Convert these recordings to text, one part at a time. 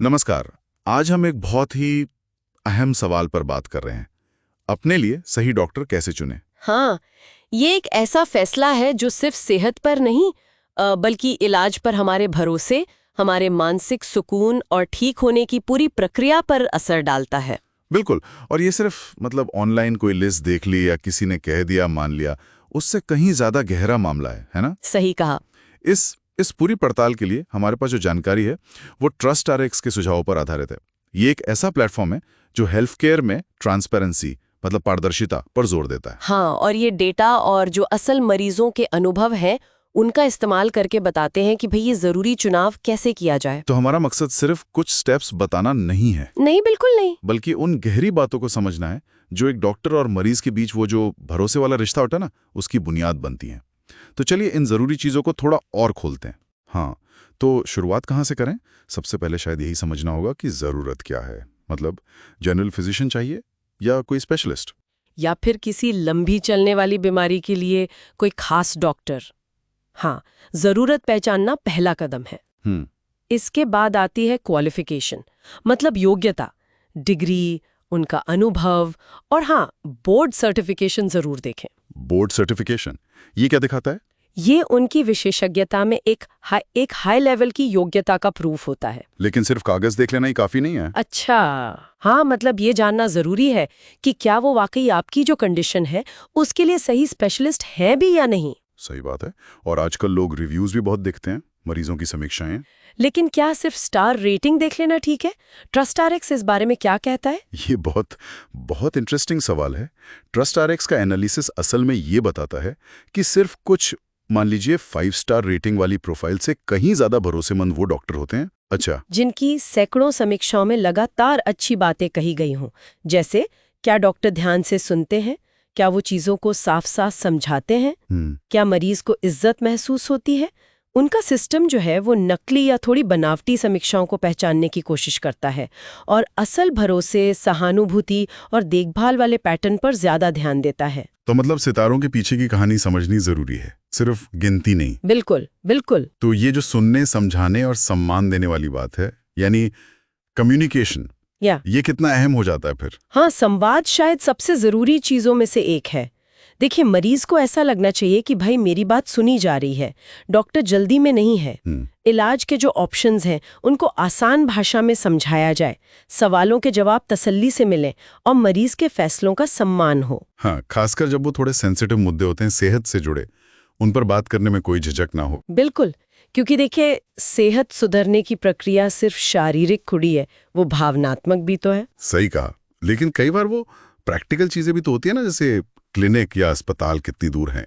नमस्कार। आज हम एक बहुत ही अहम सवाल पर बात कर रहे हैं। अपने लिए सही डॉक्टर कैसे चुनें? हाँ, ये एक ऐसा फैसला है जो सिर्फ सेहत पर नहीं बल्कि इलाज पर हमारे भरोसे, हमारे मानसिक सुकून और ठीक होने की पूरी प्रक्रिया पर असर डालता है। बिल्कुल। और ये सिर्फ ऑनलाइन कोई लिस्ट देख ली या किसी ने कह दिया मान लिया, उससे कहीं ज्यादा गहरा मामला है ना? सही कहा। इस पूरी पड़ताल के लिए हमारे पास जो जानकारी है वो ट्रस्ट RX के सुझावों पर आधारित है। ये एक ऐसा प्लेटफॉर्म है जो हेल्थ केयर में ट्रांसपेरेंसी पारदर्शिता पर जोर देता है। हाँ, और ये डेटा और जो असल मरीजों के अनुभव हैं उनका इस्तेमाल करके बताते हैं कि भई ये जरूरी चुनाव कैसे किया जाए। तो हमारा मकसद सिर्फ कुछ स्टेप्स बताना नहीं है, नहीं, बिल्कुल नहीं। बल्कि उन गहरी बातों को समझना है जो एक डॉक्टर और मरीज के बीच वो जो भरोसे वाला रिश्ता होता है ना, उसकी बुनियाद बनती है। तो चलिए इन जरूरी चीजों को थोड़ा और खोलते हैं। हाँ, तो शुरुआत कहाँ से करें? सबसे पहले शायद यही समझना होगा कि जरूरत क्या है। जनरल फिजिशियन चाहिए या कोई स्पेशलिस्ट, या फिर किसी लंबी चलने वाली बीमारी के लिए कोई खास डॉक्टर। हाँ, जरूरत पहचानना पहला कदम है। इसके बाद आती है क्वालिफिकेशन, मतलब योग्यता, डिग्री, उनका अनुभव और हाँ, बोर्ड सर्टिफिकेशन जरूर देखें। बोर्ड सर्टिफिकेशन ये क्या दिखाता है? ये उनकी विशेषज्ञता में एक हाई लेवल की योग्यता का प्रूफ होता है। लेकिन सिर्फ कागज देख लेना ही काफी नहीं है। अच्छा, हाँ, मतलब ये जानना जरूरी है कि क्या वो वाकई आपकी जो कंडीशन है उसके लिए सही स्पेशलिस्ट है भी या नहीं। सही बात है। और आजकल लोग रिव्यूज भी बहुत देखते हैं, मरीजों की समीक्षाएं। लेकिन क्या सिर्फ स्टार रेटिंग देख लेना ठीक है? ट्रस्ट RX इस बारे में क्या कहता है? ये बहुत बहुत इंटरेस्टिंग सवाल है। ट्रस्ट RX का एनालिसिस असल में ये बताता है कि सिर्फ कुछ, मान लीजिए 5 स्टार रेटिंग वाली प्रोफाइल से कहीं ज्यादा भरोसेमंद वो डॉक्टर होते हैं। अच्छा, जिनकी सैकड़ों समीक्षाओं में लगातार अच्छी बातें कही गई हों, जैसे क्या डॉक्टर ध्यान से सुनते हैं, क्या वो चीजों को साफ साफ समझाते हैं, क्या मरीज को इज्जत महसूस होती है। उनका सिस्टम जो है वो नकली या थोड़ी बनावटी समीक्षाओं को पहचानने की कोशिश करता है और असल भरोसे, सहानुभूति और देखभाल वाले पैटर्न पर ज्यादा ध्यान देता है। तो सितारों के पीछे की कहानी समझनी जरूरी है, सिर्फ गिनती नहीं। बिल्कुल बिल्कुल। तो ये जो सुनने, समझाने और सम्मान देने वाली बात है, यानी कम्युनिकेशन, ये कितना अहम हो जाता है फिर? हाँ, संवाद शायद सबसे जरूरी चीजों में से एक है। देखिए, मरीज को ऐसा लगना चाहिए कि भाई मेरी बात सुनी जा रही है, डॉक्टर जल्दी में नहीं है। इलाज के जो ऑप्शंस हैं उनको आसान भाषा में समझाया जाए, सवालों के जवाब तसल्ली से मिलें और मरीज के फैसलों का सम्मान हो। हाँ, खासकर जब वो थोड़े सेंसिटिव मुद्दे होते हैं, सेहत से जुड़े, उन पर बात करने में कोई झिझक ना हो। बिल्कुल, क्योंकि देखिए, सेहत सुधरने की प्रक्रिया सिर्फ शारीरिक थोड़ी है, वो भावनात्मक भी तो है। सही कहा। लेकिन कई बार वो प्रैक्टिकल चीजें भी तो होती है ना, जैसे क्लिनिक या अस्पताल कितनी दूर है,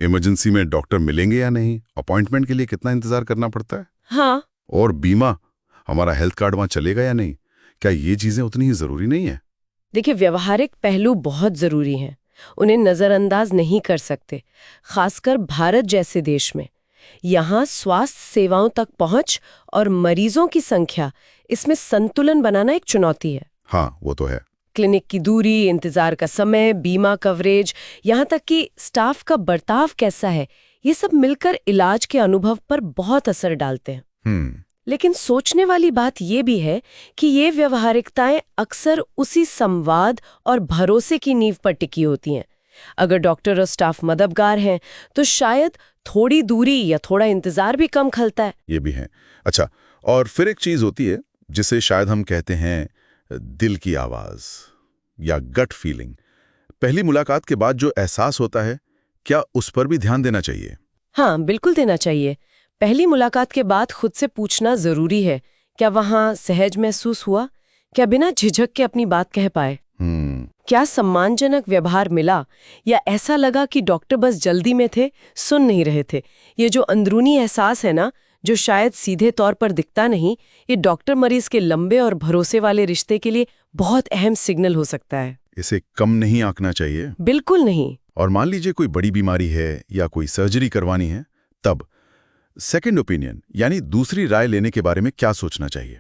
इमरजेंसी में डॉक्टर मिलेंगे या नहीं, अपॉइंटमेंट के लिए कितना इंतजार करना पड़ता है। हाँ, और बीमा, हमारा हेल्थ कार्ड वहां चलेगा या नहीं, क्या ये चीजें उतनी ही जरूरी नहीं है? देखिए, व्यवहारिक पहलू बहुत जरूरी हैं, उन्हें नजरअंदाज नहीं कर सकते, खासकर भारत जैसे देश में। यहाँ स्वास्थ्य सेवाओं तक पहुंच और मरीजों की संख्या, इसमें संतुलन बनाना एक चुनौती है। हाँ, वो तो है। क्लिनिक की दूरी, इंतजार का समय, बीमा कवरेज, यहाँ तक कि स्टाफ का बर्ताव कैसा है, ये सब मिलकर इलाज के अनुभव पर बहुत असर डालते हैं। लेकिन सोचने वाली बात ये भी है कि ये व्यवहारिकताएं अक्सर उसी संवाद और भरोसे की नींव पर टिकी होती हैं। अगर डॉक्टर और स्टाफ मददगार हैं तो शायद थोड़ी दूरी या थोड़ा इंतजार भी कम खलता है। ये भी है। अच्छा, और फिर एक चीज होती है जिसे शायद हम कहते हैं दिल की आवाज या गट फीलिंग। पहली मुलाकात के बाद जो एहसास होता है, क्या उस पर भी ध्यान देना चाहिए? हाँ, बिल्कुल देना चाहिए। पहली मुलाकात के बाद खुद से पूछना जरूरी है, क्या वहां सहज महसूस हुआ, क्या बिना झिझक के अपनी बात कह पाए, क्या सम्मानजनक व्यवहार मिला, या ऐसा लगा कि डॉक्टर बस जल्दी में थे, सुन नहीं रहे थे। ये जो अंदरूनी एहसास है ना, जो शायद सीधे तौर पर दिखता नहीं, ये डॉक्टर मरीज के लंबे और भरोसे वाले रिश्ते के लिए बहुत अहम सिग्नल हो सकता है। इसे कम नहीं आंकना चाहिए। बिल्कुल नहीं। और मान लीजिए कोई बड़ी बीमारी है या कोई सर्जरी करवानी है, तब सेकंड ओपिनियन यानी दूसरी राय लेने के बारे में क्या सोचना चाहिए?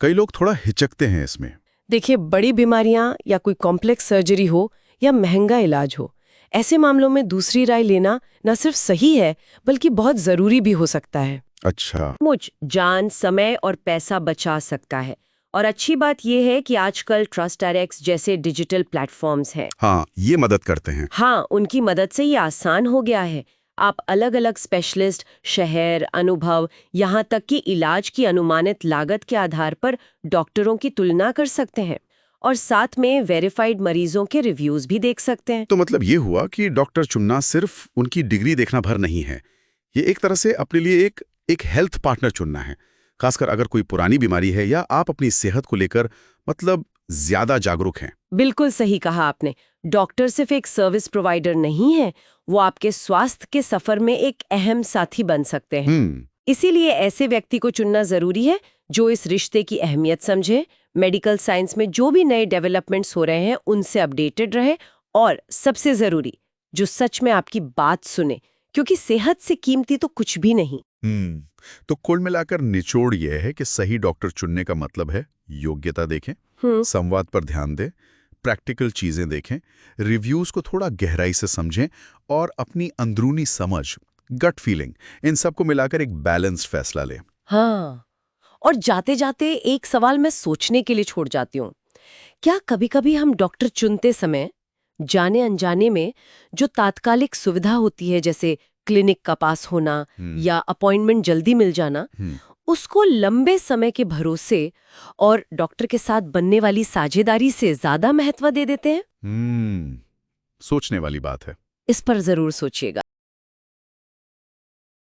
कई लोग थोड़ा हिचकते हैं इसमें। देखिए, बड़ी बीमारियां या कोई कॉम्प्लेक्स सर्जरी हो या महंगा इलाज हो, ऐसे मामलों में दूसरी राय लेना न सिर्फ सही है बल्कि बहुत जरूरी भी हो सकता है। अच्छा। मुझ जान, समय और पैसा बचा सकता है। और अच्छी बात यह है कि आजकल TrustRx जैसे डिजिटल प्लेटफॉर्म्स हैं। हाँ, ये मदद करते हैं। हाँ, उनकी मदद से ये आसान हो गया है। आप अलग-अलग स्पेशलिस्ट, शहर, अनुभव, यहाँ तक कि इलाज की अनुमानित लागत के आधार पर डॉक्टरों की तुलना कर सकते हैं और साथ में वेरीफाइड मरीजों के रिव्यूज भी देख सकते हैं। तो मतलब ये हुआ कि डॉक्टर चुनना सिर्फ उनकी डिग्री देखना भर नहीं है, ये एक तरह से अपने लिए एक हेल्थ पार्टनर चुनना है, खासकर अगर कोई पुरानी बीमारी है या आप अपनी सेहत को लेकर मतलब ज्यादा जागरूक हैं। बिल्कुल सही कहा आपने। डॉक्टर सिर्फ एक सर्विस प्रोवाइडर नहीं है, वो आपके स्वास्थ्य के सफर में एक अहम साथी बन सकते हैं। इसीलिए ऐसे व्यक्ति को चुनना जरूरी है जो इस रिश्ते की अहमियत समझे, मेडिकल साइंस में जो भी नए डेवलपमेंट्स हो रहे हैं उनसे अपडेटेड रहे और सबसे जरूरी, जो सच में आपकी बात सुने, क्योंकि सेहत से कीमती तो कुछ भी नहीं। तो कुल मिलाकर निचोड़ यह है कि सही डॉक्टर चुनने का मतलब है योग्यता देखें, संवाद पर ध्यान दें, प्रैक्टिकल चीजें देखें, रिव्यूज को थोड़ा गहराई से समझें और अपनी अंदरूनी समझ, गट फीलिंग, इन सब को मिलाकर एक बैलेंस्ड फैसला लें। हाँ, और जाते जाते एक सवाल मैं सोचने के लिए छोड़ जाती हूँ। क्या कभी-कभी हम डॉक्टर चुनते समय जाने अनजाने में जो तात्कालिक सुविधा होती है, जैसे क्लिनिक का पास होना या अपॉइंटमेंट जल्दी मिल जाना, उसको लंबे समय के भरोसे और डॉक्टर के साथ बनने वाली साझेदारी से ज्यादा महत्व दे देते हैं? सोचने वाली बात है। इस पर जरूर सोचिएगा।